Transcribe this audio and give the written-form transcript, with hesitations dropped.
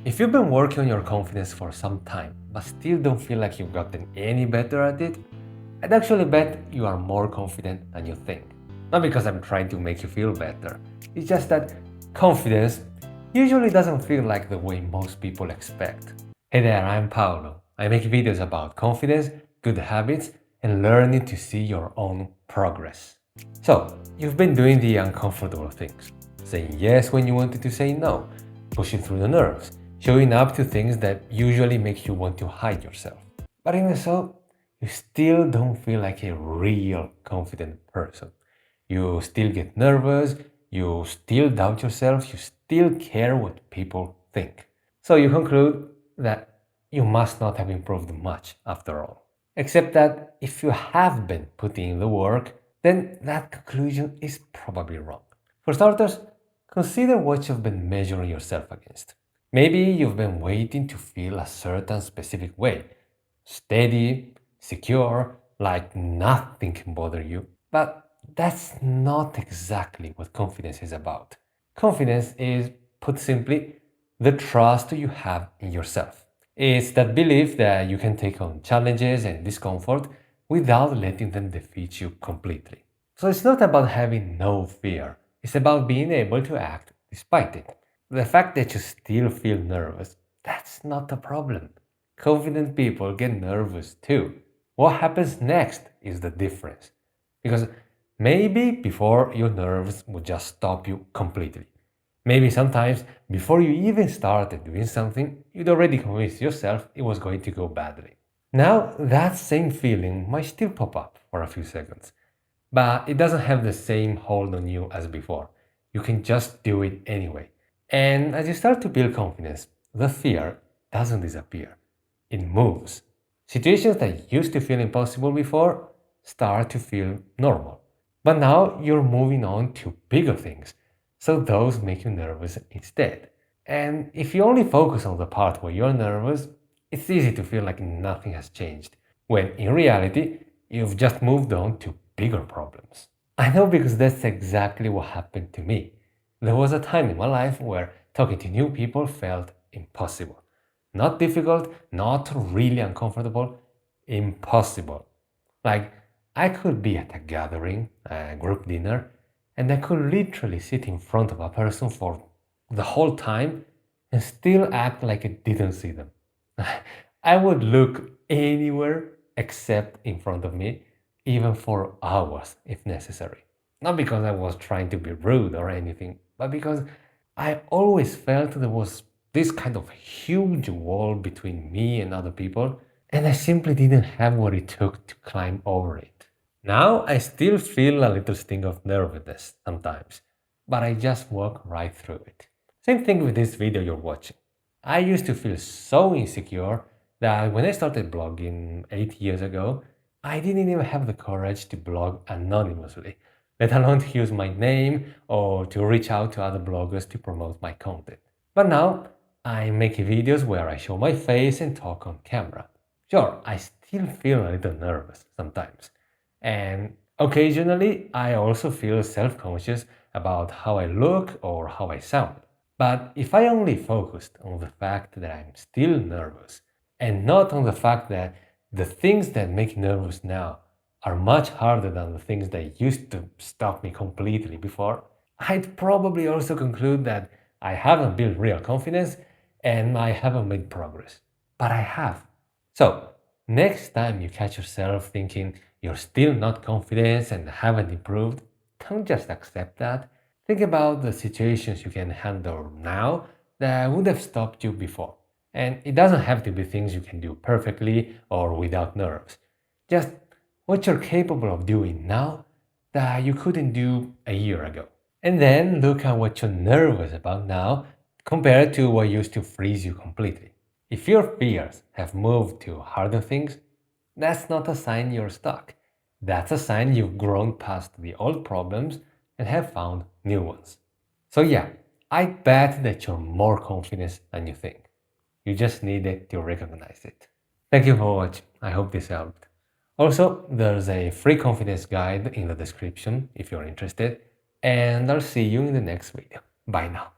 If you've been working on your confidence for some time, but still don't feel like you've gotten any better at it, I'd actually bet you are more confident than you think. Not because I'm trying to make you feel better, it's just that confidence usually doesn't feel like the way most people expect. Hey there, I'm Paolo. I make videos about confidence, good habits, and learning to see your own progress. So, you've been doing the uncomfortable things, saying yes when you wanted to say no, pushing through the nerves, showing up to things that usually make you want to hide yourself. But even so, you still don't feel like a real confident person. You still get nervous, you still doubt yourself, you still care what people think. So you conclude that you must not have improved much after all. Except that if you have been putting in the work, then that conclusion is probably wrong. For starters, consider what you've been measuring yourself against. Maybe you've been waiting to feel a certain specific way, steady, secure, like nothing can bother you. But that's not exactly what confidence is about. Confidence is, put simply, the trust you have in yourself. It's that belief that you can take on challenges and discomfort without letting them defeat you completely. So it's not about having no fear, it's about being able to act despite it. The fact that you still feel nervous, that's not a problem. Confident people get nervous too. What happens next is the difference. Because maybe before your nerves would just stop you completely. Maybe sometimes before you even started doing something, you'd already convinced yourself it was going to go badly. Now, that same feeling might still pop up for a few seconds, but it doesn't have the same hold on you as before. You can just do it anyway. And as you start to build confidence, the fear doesn't disappear, it moves. Situations that used to feel impossible before start to feel normal. But now you're moving on to bigger things, so those make you nervous instead. And if you only focus on the part where you're nervous, it's easy to feel like nothing has changed, when in reality, you've just moved on to bigger problems. I know because that's exactly what happened to me. There was a time in my life where talking to new people felt impossible. Not difficult, not really uncomfortable, impossible. Like, I could be at a gathering, a group dinner, and I could literally sit in front of a person for the whole time and still act like I didn't see them. I would look anywhere except in front of me, even for hours if necessary. Not because I was trying to be rude or anything, but because I always felt there was this kind of huge wall between me and other people, and I simply didn't have what it took to climb over it. Now I still feel a little sting of nervousness sometimes, but I just walk right through it. Same thing with this video you're watching. I used to feel so insecure that when I started blogging 8 years ago, I didn't even have the courage to blog anonymously, let alone to use my name or to reach out to other bloggers to promote my content. But now, I make videos where I show my face and talk on camera. Sure, I still feel a little nervous sometimes. And occasionally, I also feel self-conscious about how I look or how I sound. But if I only focused on the fact that I'm still nervous, and not on the fact that the things that make me nervous now are much harder than the things that used to stop me completely before, I'd probably also conclude that I haven't built real confidence and I haven't made progress. But I have. So, next time you catch yourself thinking you're still not confident and haven't improved, don't just accept that. Think about the situations you can handle now that would have stopped you before. And it doesn't have to be things you can do perfectly or without nerves. Just what you're capable of doing now that you couldn't do a year ago. And then look at what you're nervous about now compared to what used to freeze you completely. If your fears have moved to harder things, that's not a sign you're stuck. That's a sign you've grown past the old problems and have found new ones. So yeah, I bet that you're more confident than you think. You just needed to recognize it. Thank you for watching. I hope this helped. Also, there's a free confidence guide in the description if you're interested, and I'll see you in the next video. Bye now.